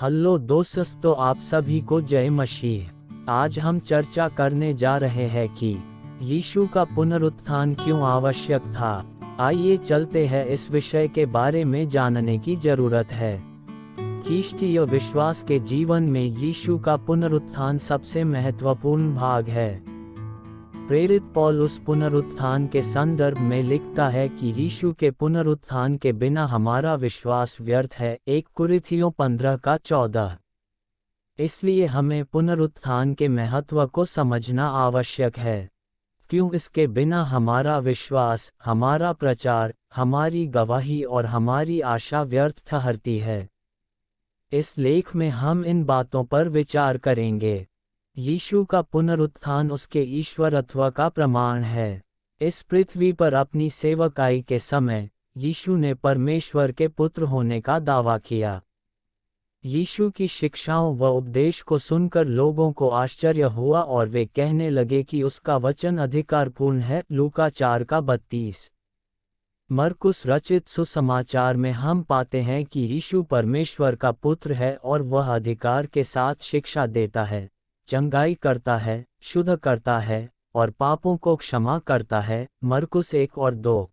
Hello दोस्तों, आप सभी को जय मसीह। आज हम चर्चा करने जा रहे हैं कि यीशु का पुनरुत्थान क्यों आवश्यक था। आइए चलते हैं, इस विषय के बारे में जानने की जरूरत है। ख्रीष्टीय विश्वास के जीवन में यीशु का पुनरुत्थान सबसे महत्वपूर्ण भाग है। प्रेरित पौल उस पुनरुत्थान के संदर्भ में लिखता है कि यीशु के पुनरुत्थान के बिना हमारा विश्वास व्यर्थ है। 1 कुरिन्थियों 15:14। इसलिए हमें पुनरुत्थान के महत्व को समझना आवश्यक है। क्यों इसके बिना हमारा विश्वास, हमारा प्रचार, हमारी गवाही और हमारी आशा व्यर्थ ठहरती है। इस लेख में हम इन बातों पर विचार करेंगे। यीशु का पुनरुत्थान उसके ईश्वरत्व का प्रमाण है। इस पृथ्वी पर अपनी सेवकाई के समय यीशु ने परमेश्वर के पुत्र होने का दावा किया। यीशु की शिक्षाओं व उपदेश को सुनकर लोगों को आश्चर्य हुआ और वे कहने लगे कि उसका वचन अधिकारपूर्ण है। लूका 4:32। मरकुस रचित सुसमाचार में हम पाते हैं कि यीशु परमेश्वर का पुत्र है और वह अधिकार के साथ शिक्षा देता है, चंगाई करता है, शुद्ध करता है और पापों को क्षमा करता है। मरकुस 1:2।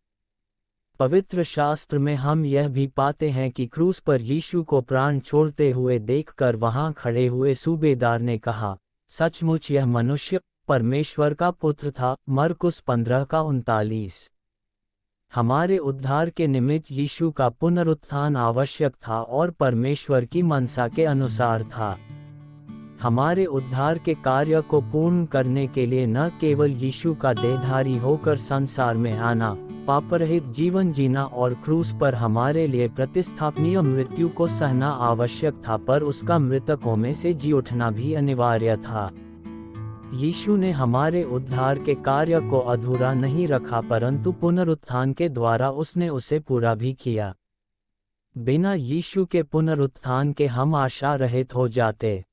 पवित्र शास्त्र में हम यह भी पाते हैं कि क्रूस पर यीशु को प्राण छोड़ते हुए देखकर वहां खड़े हुए सूबेदार ने कहा, सचमुच यह मनुष्य परमेश्वर का पुत्र था। मरकुस 15:39। हमारे उद्धार के निमित्त यीशु का पुनरुत्थान आवश्यक था और परमेश्वर की मनसा के अनुसार था। हमारे उद्धार के कार्य को पूर्ण करने के लिए न केवल यीशु का देहधारी होकर संसार में आना, पापरहित जीवन जीना और क्रूस पर हमारे लिए प्रतिस्थापनीय मृत्यु को सहना आवश्यक था, पर उसका मृतकों में से जी उठना भी अनिवार्य था। यीशु ने हमारे उद्धार के कार्य को अधूरा नहीं रखा, परंतु पुनरुत्थान के द्वारा उसने उसे पूरा भी किया। बिना यीशु के पुनरुत्थान के हम आशा रहित हो जाते।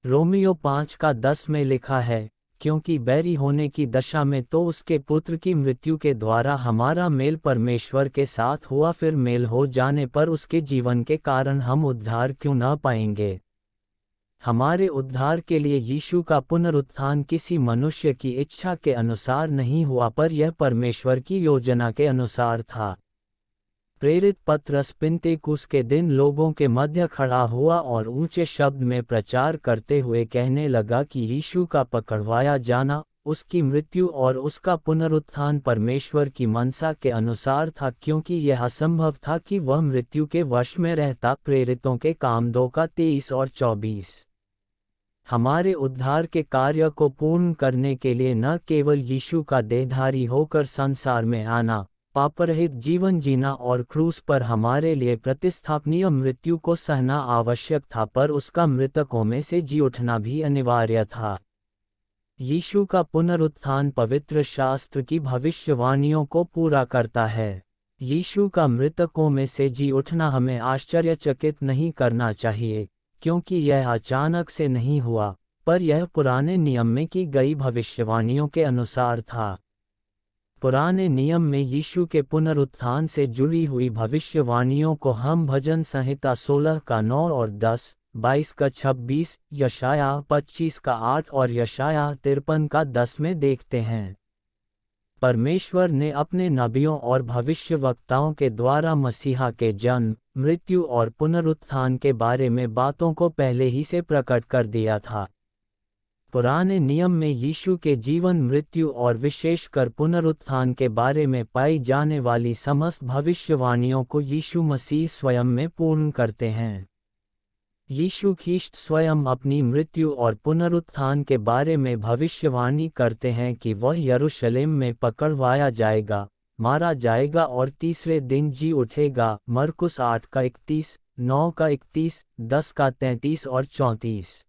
रोमियो 5:10 में लिखा है, क्योंकि बैरी होने की दशा में तो उसके पुत्र की मृत्यु के द्वारा हमारा मेल परमेश्वर के साथ हुआ, फिर मेल हो जाने पर उसके जीवन के कारण हम उद्धार क्यों न पाएंगे। हमारे उद्धार के लिए यीशु का पुनरुत्थान किसी मनुष्य की इच्छा के अनुसार नहीं हुआ, पर यह परमेश्वर की योजना के अनुसार था। प्रेरित पतरस पिन्तेकुस्त के दिन लोगों के मध्य खड़ा हुआ और ऊंचे शब्द में प्रचार करते हुए कहने लगा कि यीशु का पकड़वाया जाना, उसकी मृत्यु और उसका पुनरुत्थान परमेश्वर की मनसा के अनुसार था, क्योंकि यह असंभव था कि वह मृत्यु के वश में रहता। प्रेरितों के काम 2:23 और 24। हमारे उद्धार के कार्य को पूर्ण करने के लिए न केवल यीशु का देहधारी होकर संसार में आना, पापरहित जीवन जीना और क्रूस पर हमारे लिए प्रतिस्थापनीय मृत्यु को सहना आवश्यक था, पर उसका मृतकों में से जी उठना भी अनिवार्य था। यीशु का पुनरुत्थान पवित्र शास्त्र की भविष्यवाणियों को पूरा करता है। यीशु का मृतकों में से जी उठना हमें आश्चर्यचकित नहीं करना चाहिए, क्योंकि यह अचानक से नहीं हुआ, पर यह पुराने नियम में की गई भविष्यवाणियों के अनुसार था। पुराने नियम में यीशु के पुनरुत्थान से जुड़ी हुई भविष्यवाणियों को हम भजन संहिता 16:9 और 10, 22:26, यशायाह 25:8 और यशायाह 53:10 में देखते हैं। परमेश्वर ने अपने नबियों और भविष्यवक्ताओं के द्वारा मसीहा के जन्म, मृत्यु और पुनरुत्थान के बारे में बातों को पहले ही से प्रकट कर दिया था। पुराने नियम में यीशु के जीवन, मृत्यु और विशेषकर पुनरुत्थान के बारे में पाई जाने वाली समस्त भविष्यवाणियों को यीशु मसीह स्वयं में पूर्ण करते हैं। यीशु ख्रीष्ट स्वयं अपनी मृत्यु और पुनरुत्थान के बारे में भविष्यवाणी करते हैं कि वह यरूशलेम में पकड़वाया जाएगा, मारा जाएगा और तीसरे दिन जी उठेगा। मरकुस 8:31, 9:31, 10:33 और 34।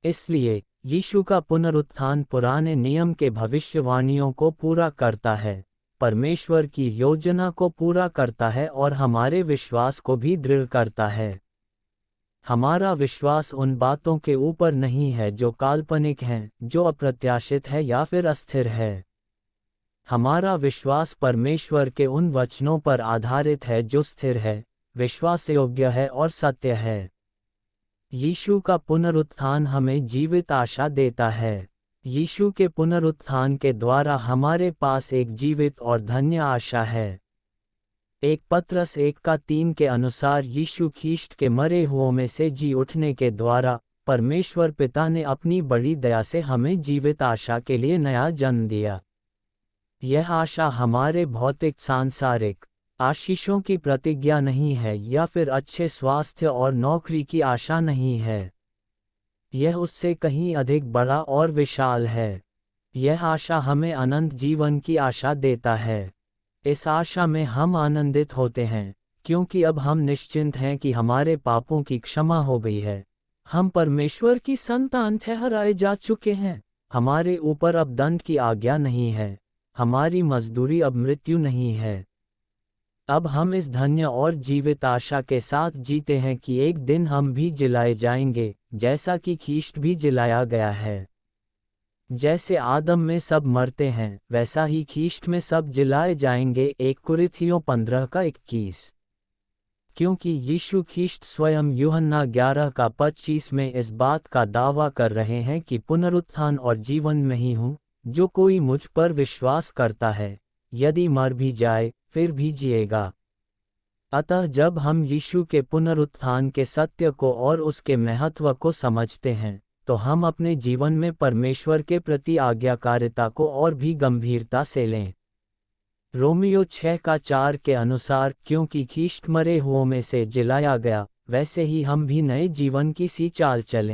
इसलिए यीशु का पुनरुत्थान पुराने नियम के भविष्यवाणियों को पूरा करता है, परमेश्वर की योजना को पूरा करता है और हमारे विश्वास को भी दृढ़ करता है। हमारा विश्वास उन बातों के ऊपर नहीं है जो काल्पनिक हैं, जो अप्रत्याशित है या फिर अस्थिर है। हमारा विश्वास परमेश्वर के उन वचनों पर आधारित है जो स्थिर है, विश्वासयोग्य है और सत्य है। यीशु का पुनरुत्थान हमें जीवित आशा देता है। यीशु के पुनरुत्थान के द्वारा हमारे पास एक जीवित और धन्य आशा है। 1 पत्रस 1:3 के अनुसार यीशु ख्रीष्ट के मरे हुओं में से जी उठने के द्वारा परमेश्वर पिता ने अपनी बड़ी दया से हमें जीवित आशा के लिए नया जन्म दिया। यह आशा हमारे भौतिक सांसारिक आशीषों की प्रतिज्ञा नहीं है या फिर अच्छे स्वास्थ्य और नौकरी की आशा नहीं है। यह उससे कहीं अधिक बड़ा और विशाल है। यह आशा हमें अनंत जीवन की आशा देता है। इस आशा में हम आनंदित होते हैं, क्योंकि अब हम निश्चिंत हैं कि हमारे पापों की क्षमा हो गई है। हम परमेश्वर की संतान ठहराए जा चुके हैं। हमारे ऊपर अब दंड की आज्ञा नहीं है। हमारी मजदूरी अब मृत्यु नहीं है। अब हम इस धन्य और जीवित आशा के साथ जीते हैं कि एक दिन हम भी जिलाए जाएंगे, जैसा कि ख्रीष्ट भी जिलाया गया है। जैसे आदम में सब मरते हैं, वैसा ही ख्रीष्ट में सब जिलाए जाएंगे। 1 कुरिन्थियों 15:21। क्योंकि यीशु ख्रीष्ट स्वयं यूहन्ना 11:25 में इस बात का दावा कर रहे हैं कि पुनरुत्थान और जीवन में ही हूँ, जो कोई मुझ पर विश्वास करता है, यदि मर भी जाए फिर भी जिएगा। अतः जब हम यीशु के पुनरुत्थान के सत्य को और उसके महत्व को समझते हैं, तो हम अपने जीवन में परमेश्वर के प्रति आज्ञाकारिता को और भी गंभीरता से लें। रोमियो 6:4 के अनुसार, क्योंकि ख्रीष्ट मरे हुओं में से जिलाया गया, वैसे ही हम भी नए जीवन की सी चाल चलें।